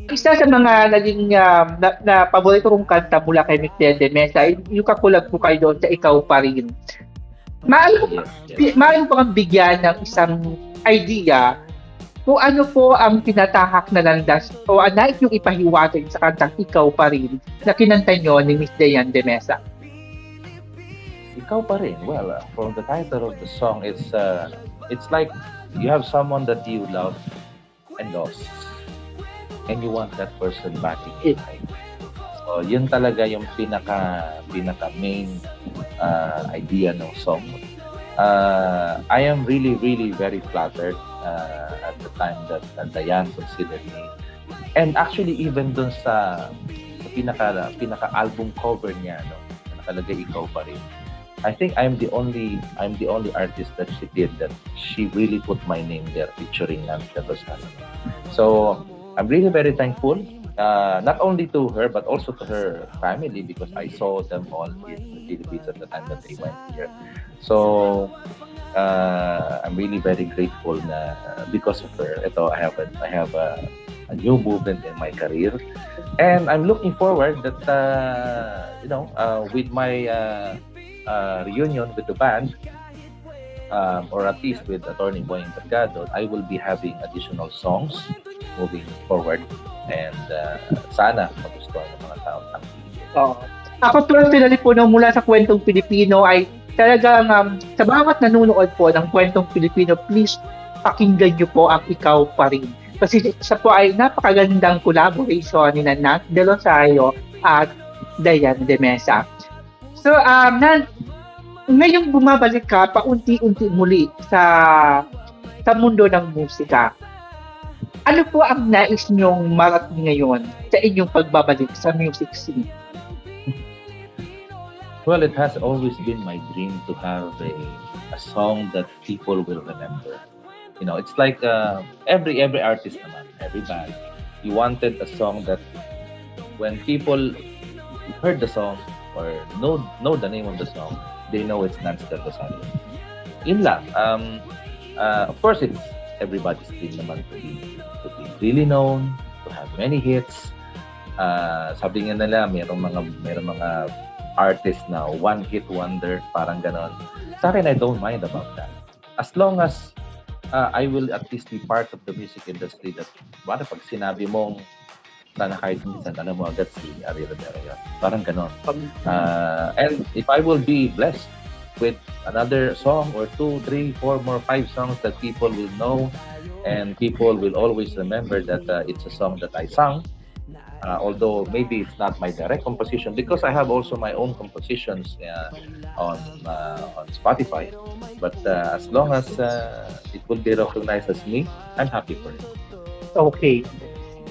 Isa sa mga naging, na paborito kong kanta mula kay Miguel de Mesa, yung kakulab ko kayo doon sa Ikaw Pa Rin. Maaari Yes, yes. maaari mo bang bigyan ng isang idea kung ano po ang tinatahak na landas o nais niyong ipahiwatig sa kantang Ikaw Pa Rin na kinanta niyo ni Miss Dayan de Mesa? Ikaw pa rin. Well, from the title of the song, it's like you have someone that you love and lost, and you want that person back in your life. So, yun talaga yung pinaka main idea ng song. I am really, really very flattered at the time that Dayan considered me. And actually, even dun sa pinaka-album cover niya, no, na nakalagay Ikaw Pa Rin. I think I'm the only artist that she did that she really put my name there featuring Nancy Lozano. So I'm really very thankful, not only to her but also to her family, because I saw them all in the Philippines at the time that they went here. So I'm really very grateful na because of her. Ito, I have a new movement in my career, and I'm looking forward that with my reunion with the band, or at least with Attorney Boy Encargado, I will be having additional songs moving forward, and sana magustuhan ng mga tao ng Pilipinas. Oo. Ako personally po, no, mula sa Kwentong Pilipino ay talagang sa bawat nanonood po ng Kwentong Pilipino, please pakinggan niyo po ang Ikaw Pa Rin. Kasi sa po ay napakagandang collaboration ni Nat De Rosario at Dayan de Mesa. So, ngayong bumabalik ka paunti-unti muli sa mundo ng musika, ano po ang nais niyong marating ngayon sa inyong pagbabalik sa music scene? Well, it has always been my dream to have a song that people will remember. You know, it's like every artist naman, every band, you wanted a song that when people heard the song or know the name of the song, they know it's Nancy Del Rosario. Yun lang. Of course, it's everybody's dream naman to be really known, to have many hits. Sabi nga nila, merong mga artists na one hit wonder, parang ganon. Sa akin, I don't mind about that. As long as I will at least be part of the music industry that, pag sinabi mong sana kahit minsan, alam mo agad si Ari Rivera yun. Parang ganon. And if I will be blessed with another song or 2, 3, 4 more, 5 songs that people will know and people will always remember that it's a song that I sang, although maybe it's not my direct composition, because I have also my own compositions on Spotify. But as long as it will be recognized as me, I'm happy for it. Okay.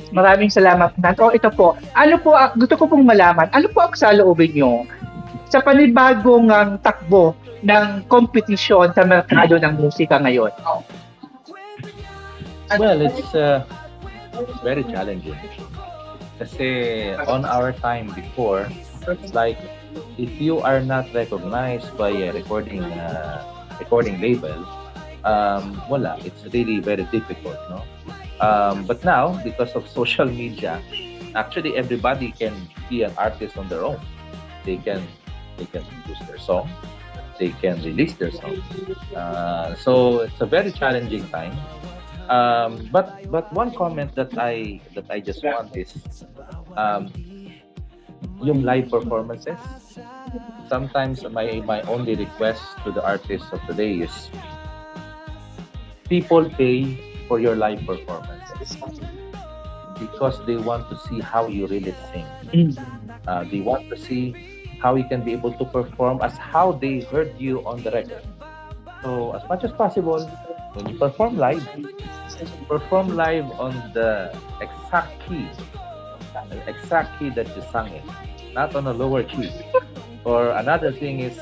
Maraming salamat, Nat. Ito po. Gusto ko pong malaman, ano po ang saloobin nyo sa panibagong takbo ng kompetisyon sa merkado ng musika ngayon? Well, it's very challenging. Kasi on our time before, it's like if you are not recognized by a recording label, wala. It's really very difficult, no? But now, because of social media, actually everybody can be an artist on their own. They can produce their song, they can release their song. So it's a very challenging time. But one comment that I just want is yung live performances. Sometimes my only request to the artists of today is people pay for your live performances because they want to see how you really sing. They want to see how you can be able to perform as how they heard you on the record. So as much as possible, when you perform live on the exact key that you sang it, not on a lower key. Or another thing is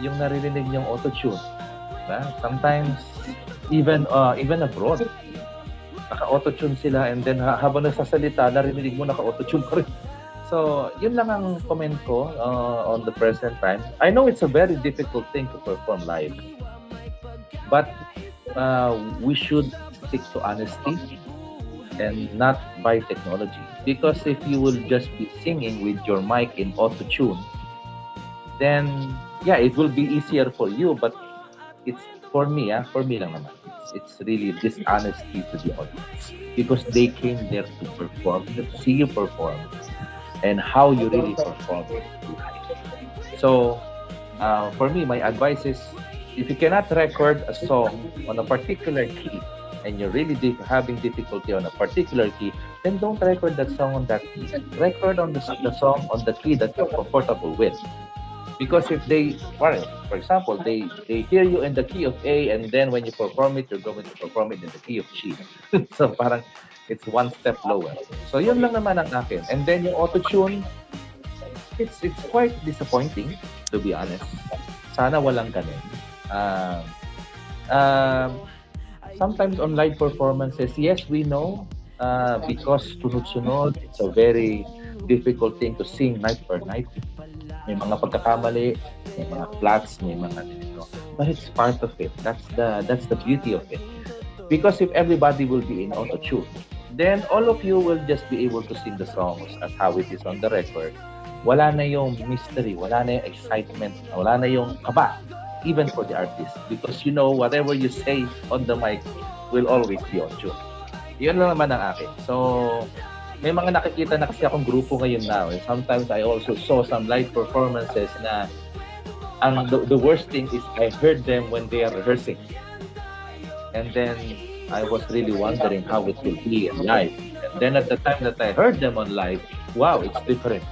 yung naririnig yung auto-tune. Sometimes even abroad, naka-auto-tune sila, and then habang nagsasalita, narinig mo naka-auto-tune pa rin. So, yun lang ang comment ko on the present time. I know it's a very difficult thing to perform live, but we should stick to honesty. and not by technology. Because if you will just be singing with your mic in auto tune, then yeah, it will be easier for you. But it's for me lang naman. It's really dishonesty to the audience because they came there to perform, to see you perform, and how you really perform it live. So, for me, my advice is if you cannot record a song on a particular key and you're really having difficulty on a particular key, then don't record that song on that key. Record on the song on the key that you're comfortable with. Because if they, for example, they hear you in the key of A, and then when you perform it, you're going to perform it in the key of G. So parang it's one step lower. So yun lang naman ang akin. And then yung auto-tune, it's quite disappointing, to be honest. Sana walang ganun. Um, um, Sometimes on live performances, yes, we know, because sunod-sunod, it's a very difficult thing to sing night per night. May mga pagkakamali, may mga flats, may mga ganito. But it's part of it. That's the beauty of it. Because if everybody will be in auto tune, then all of you will just be able to sing the songs as how it is on the record. Wala na yung mystery, wala na yung excitement, wala na yung kaba, even for the artist. Because you know, whatever you say on the mic will always be on tune. Yun lang naman ang akin. So, may mga nakikita na kasi akong grupo ngayon na. Sometimes I also saw some live performances na the worst thing is I heard them when they are rehearsing. And then I was really wondering how it will be live. And then at the time that I heard them on live, wow, it's different.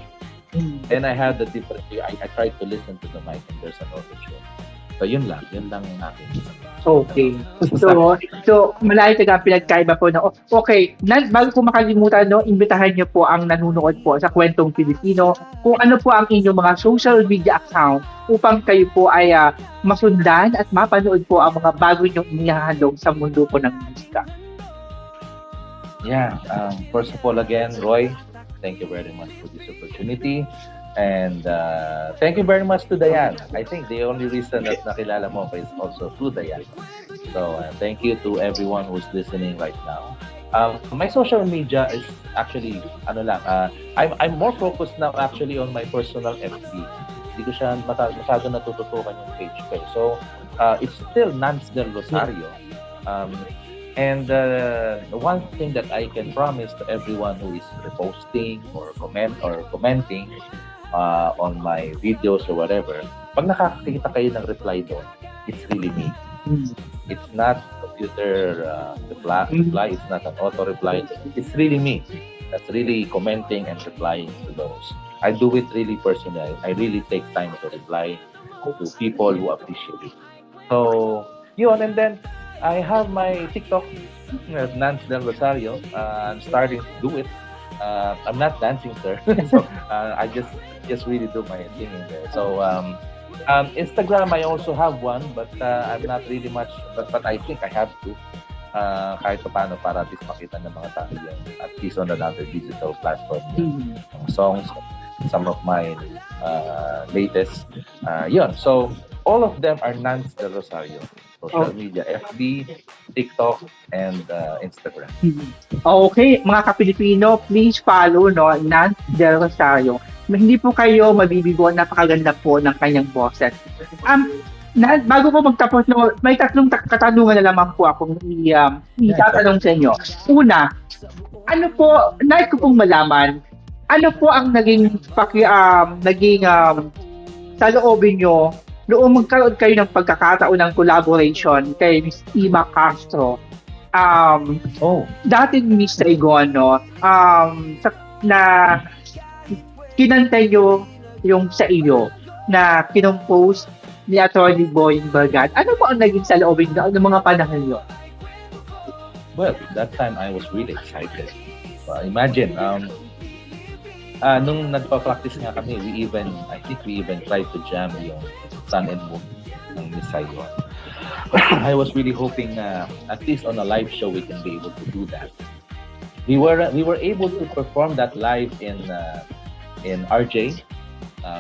Then I had the different, I tried to listen to the mic and there's an auto-tune. So yun lang ang akin. Okay. So malayo talaga ang pinagkaiba po na, okay, bago po makalimutan, no, imbitahan niyo po ang nanonood po sa Kwentong Pilipino kung ano po ang inyong mga social media account upang kayo po ay masundan at mapanood po ang mga bago niyong inihahandog sa mundo po ng musika. Yeah. First of all, again, Roy, thank you very much for this opportunity. And thank you very much to Diane. I think the only reason that nakilala mo is also through Diane. So thank you to everyone who's listening right now. My social media is actually I'm more focused now actually on my personal FB. Hindi ko siya masyado natututukan yung page ko. So it's still Nance Del Rosario. And one thing that I can promise to everyone who is reposting or commenting on my videos or whatever, pag nakakakita kayo ng reply doon, it's really me. It's not computer reply, it's not an auto reply, it's really me that's really commenting and replying to those. I do it really personally. I really take time to reply to people who appreciate it. So, yun, and then I have my TikTok, Nance Del Rosario. I'm starting to do it. I'm not dancing, sir. So I just really do my singing there. So Instagram, I also have one, but I'm not really much. But I think I have to. Kahit pa paano para at least makita ng mga tao yan. At least on another digital platform. Songs, some of my latest. Yun. So all of them are Nance Del Rosario. Social media, FB, TikTok, and Instagram. Okay, mga ka-Pilipino, please follow Nance Del Rosario. Hindi po kayo mabibigo, napakaganda po ng kanyang boses. Bago po magtapos, may tatlong katanungan na lamang po akong itatanong sa inyo. Una, nais ko pong malaman, ano po ang naging sa loobin nyo noong magkaroon kayo ng pagkakataon ng collaboration kay Miss Ima Castro, dating Miss Saigon, na kinanta nyo yung sa iyo na kinompose ni Atty. Boying Bargat. Ano po ang naging sa loobin ng mga panahon yun? Well, that time I was really excited. Imagine, nung nagpa-practice nga kami, I think we even tried to jam yung Sun and Moon ng Miss Saigon. I was really hoping at least on a live show we can be able to do that. We were able to perform that live in RJ.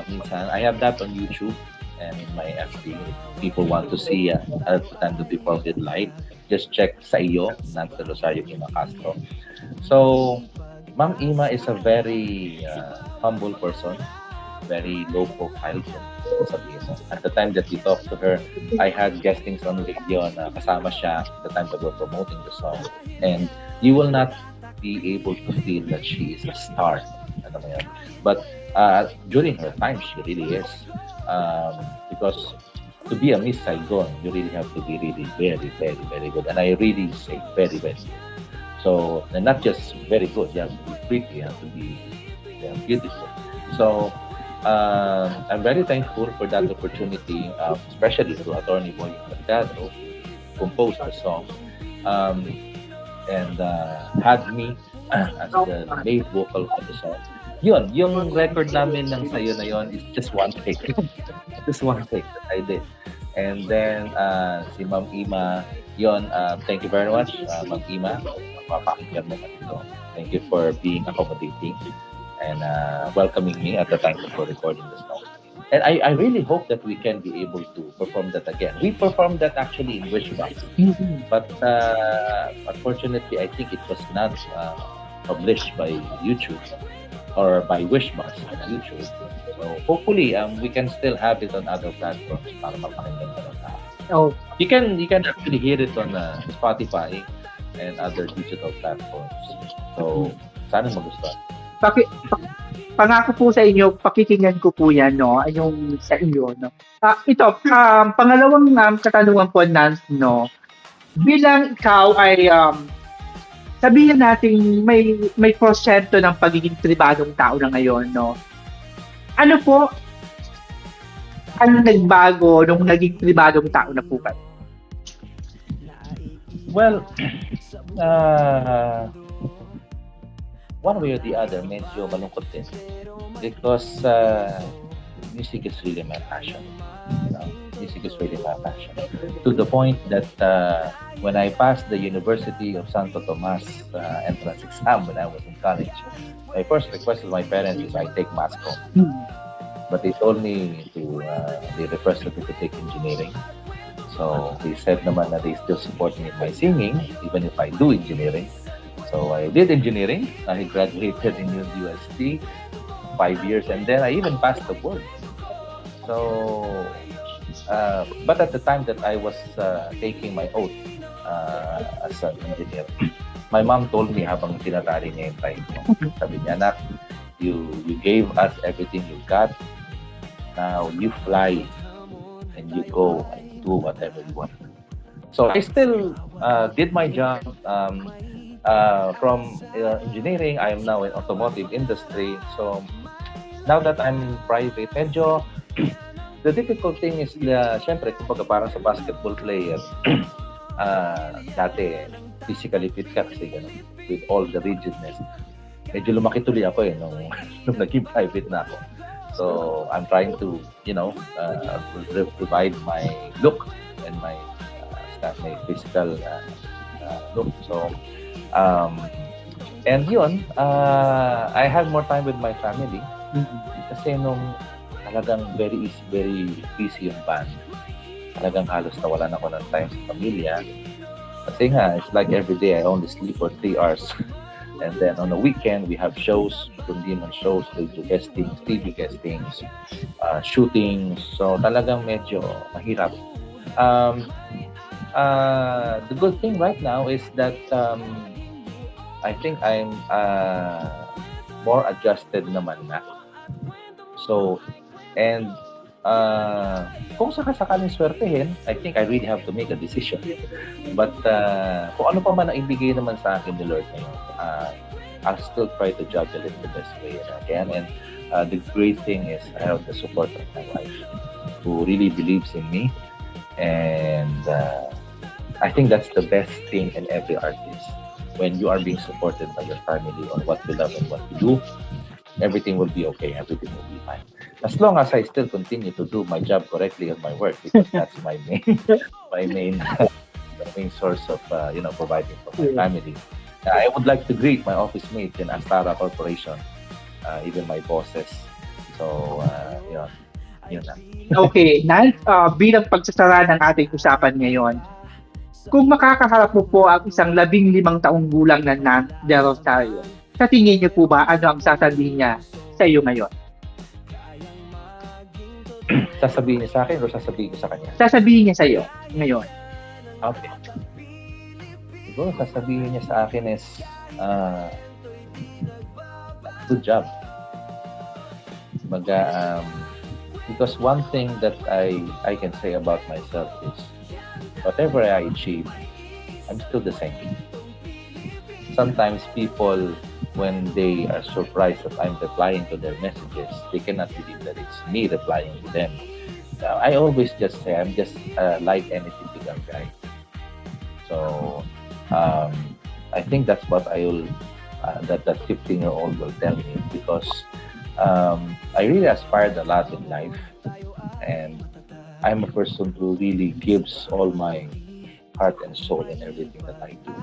Minsan, I have that on YouTube. and in my FB. If people want to see at the time that before did live, just check sa iyo, not the Rosario Ima Castro. So, Ma'am Ima is a very humble person, very low profile kung sabihin mo. At the time that we talked to her, I had guestings on radio na kasama siya at the time that we're promoting the song. And you will not be able to feel that she is a star. Ano mo yan? But during her time, she really is. Because to be a Miss Saigon, you really have to be really very, very, very good. And I really say very, very good. So, and not just very good, you have to be pretty, you have to be beautiful. So, I'm very thankful for that opportunity, especially to Attorney Boy Mercado, compose the song, and had me as the lead vocal for the song. Yun, yung record namin ng Sayo na yun is just one take. Just one take that I did. And then, si Ma'am Ima, yun, thank you very much, Ma'am Ima. Mapapakinggan mo ito. Thank you for being accommodating and welcoming me at the time for recording the song. And I really hope that we can be able to perform that again. We performed that actually in Wishbox, but unfortunately, I think it was not published by YouTube or by Wishbox on YouTube. So hopefully, we can still have it on other platforms para mapakinggan mo ng tao. Oh, You can actually hear it on Spotify and other digital platforms. So sana magustuhan. pangako po sa inyo, pakikinggan ko po yan, no? Yung sa inyo, no? Ito, pangalawang katanungan po, Nance, no? Bilang ikaw ay, sabihin natin may porsyento ng pagiging pribadong tao na ngayon, no? Ano po ang nagbago nung naging pribadong tao na po kayo? Well, one way or the other, medyo malungkot din. Because music is really my passion. You know? Music is really my passion. To the point that when I passed the University of Santo Tomas entrance exam when I was in college, my first request to my parents is I take math com. But they told me they requested me to take engineering. So they said naman na they still support me in my singing, even if I do engineering. So I did engineering. I graduated in UST 5 years, and then I even passed the board. So, but at the time that I was taking my oath as an engineer, my mom told me habang tinatali niya yung time ko, sabi niya, anak, you gave us everything you got. Now you fly and you go and do whatever you want. So I still did my job. From engineering, I am now in automotive industry. So now that I'm in private, medyo the difficult thing is syempre, kumbaga parang sa basketball player, dati physically fit ka kasi ganun, with all the rigidness. Medyo lumaki tuloy ako nung naging private na ako. So I'm trying to, provide my look and my physical look. So and yun, I had more time with my family. Kasi nung talagang very busy yung band, talagang halos nawalan ako ng time sa pamilya. Kasi nga, it's like every day I only sleep for 3 hours. And then on the weekend, we have shows, kundi man shows, radio guestings, TV guestings, shootings. So talagang medyo mahirap. The good thing right now is that I think I'm more adjusted naman na. So, and kung sakasakaling swertehin, I think I really have to make a decision. But kung ano pa man ang ibigay naman sa akin ni Lord ngayon, I'll still try to juggle it the best way I can. And the great thing is I have the support of my wife, who really believes in me. And I think that's the best thing in every artist. When you are being supported by your family on what you love and what you do, everything will be okay. Everything will be fine. As long as I still continue to do my job correctly on my work, because that's my main source of providing for my family. I would like to greet my office mates in Astara Corporation, even my bosses. So Yun lang. Okay, Nal, bilang pagsasara ng ating usapan ngayon, kung makakaharap mo po ang isang 15 taong gulang na Nan De Rosario, sa tingin niyo po ba ano ang sasabihin niya sa iyo ngayon? Sasabihin niya sa akin o sasabihin ko sa kanya? Sasabihin niya sa iyo ngayon. Okay. Siguro sasabihin niya sa akin is, good job. Because one thing that I can say about myself is, whatever I achieve, I'm still the same. Sometimes people, when they are surprised that I'm replying to their messages, they cannot believe that it's me replying to them. I always just say I'm just like any typical guy. So I think that's what I will that 15-year-old will tell me, because I really aspired a lot in life, and I'm a person who really gives all my heart and soul in everything that I do.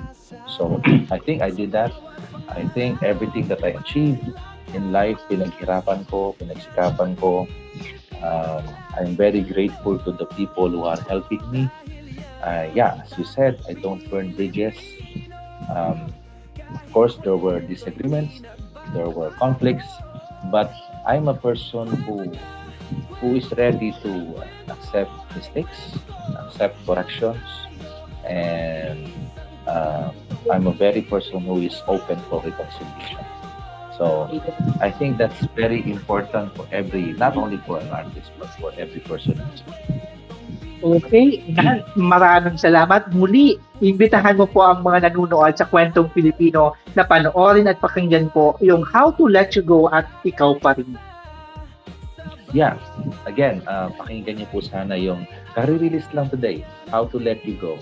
So I think I did that. I think everything that I achieved in life, pinaghirapan ko, pinagsikapan ko. I'm very grateful to the people who are helping me. As you said, I don't burn bridges. Of course, there were disagreements, there were conflicts, but I'm a person who is ready to accept mistakes, accept corrections, and I'm a very person who is open for reconciliation. So I think that's very important for not only for an artist, but for every person. Okay, Nan, maraming salamat. Muli, imbitahan mo po ang mga nanunood sa Kwentong Pilipino na panoorin at pakinggan po yung How to Let You Go at Ikaw Pa Rin. Yeah, again, pakinggan niyo po sana yung kare-release lang today, How to Let You Go,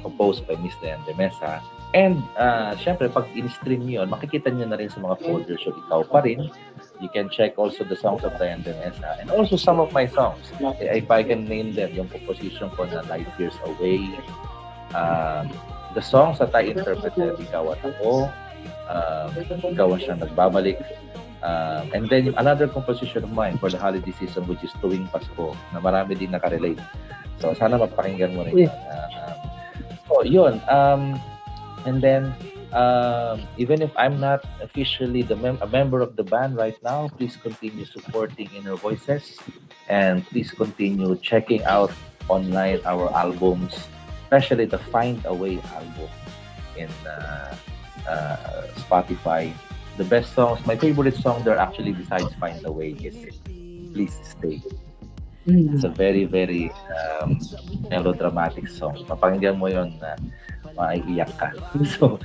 composed by Miss Dayan de Mesa. And syempre, pag in-stream niyo, makikita niyo na rin sa mga folders yung Ikaw Pa Rin. You can check also the songs of Dayan de Mesa and also some of my songs. If I can name them, yung composition ko na Light Years Away, the songs that I interpreted, Ikaw at Ako, Ikaw ang Siyang Nagbabalik, and then another composition of mine for the holiday season, which is Tuwing Pasko, na marami din nakarelate. So sana mapakinggan mo rin yun. So yun, and then even if I'm not officially a member of the band right now, please continue supporting Inner Voices, and please continue checking out online our albums, especially the Find a Way album in Spotify. The best songs, my favorite song there actually besides Find a Way is Please Stay. It's a very, very melodramatic song. Mapakinggan mo yun na maiiyak ka. So,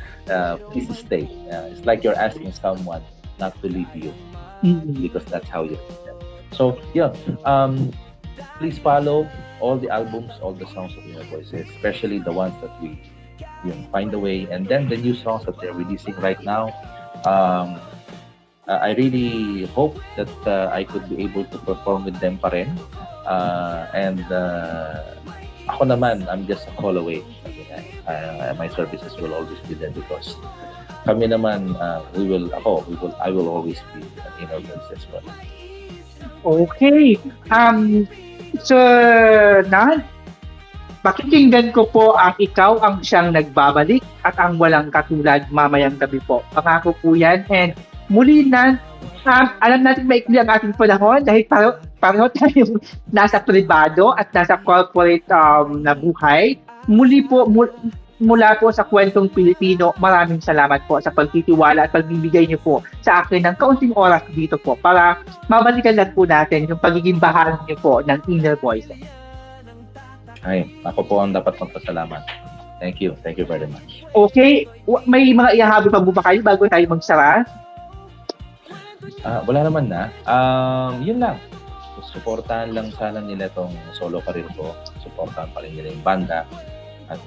please stay. It's like you're asking someone not to leave you, because that's how you feel. So, yeah. Please follow all the albums, all the songs of Inner Voices, especially the ones that we Find a Way, and then the new songs that they're releasing right now. I really hope that I could be able to perform with them pa rin. And ako naman, I'm just a call away. My services will always be there, because kami naman, I will always be an Inner Voice as well. Okay. So, Nan, pakikinggan ko po ang Ikaw ang Siyang Nagbabalik at ang Walang Katulad mamayang gabi po. Pangako po yan. And muli, Nan, alam natin maikli ang ating panahon dahil pareho tayong nasa pribado at nasa corporate na buhay. Muli po, mula po sa Kwentong Pilipino, maraming salamat po sa pagtitiwala at pagbibigay niyo po sa akin ng kaunting oras dito po para mabalikan lang po natin yung pagiging bahagi niyo po ng Inner Voices. Ay, ako po ang dapat magpasalamat. Thank you. Thank you very much. Okay, may mga ihahabol pa ba kayo bago tayo magsara? Wala naman na. Yun lang. Suportahan lang sana nila itong solo career ko. Suportahan pa rin nila yung banda. At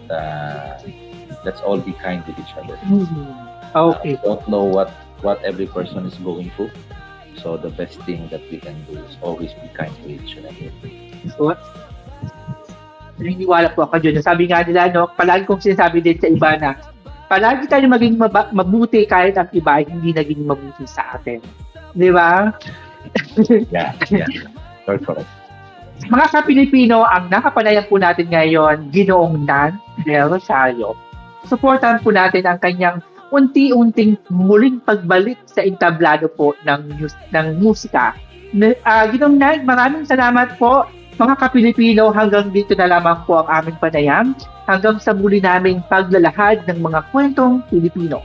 let's all be kind with each other. Okay. Don't know what every person is going through. So the best thing that we can do is always be kind to each other. So, naniniwala po ako dyan. Sabi nga nila, no, palagi kong sinasabi din sa iba na palagi tayo maging mabuti kahit ang iba hindi naging mabuti sa atin. Di ba? Yeah. You're correct. Mga ka-Pilipino, ang nakapanayam po natin ngayon, Ginoong Nan Del Rosario. Suportahan po natin ang kanyang unti-unting muling pagbalik sa entablado po ng musika. Ginoong Nan, maraming salamat po. Mga ka-Pilipino, hanggang dito na lamang po ang aming panayam. Hanggang sa muli naming paglalahad ng mga kwentong Pilipino.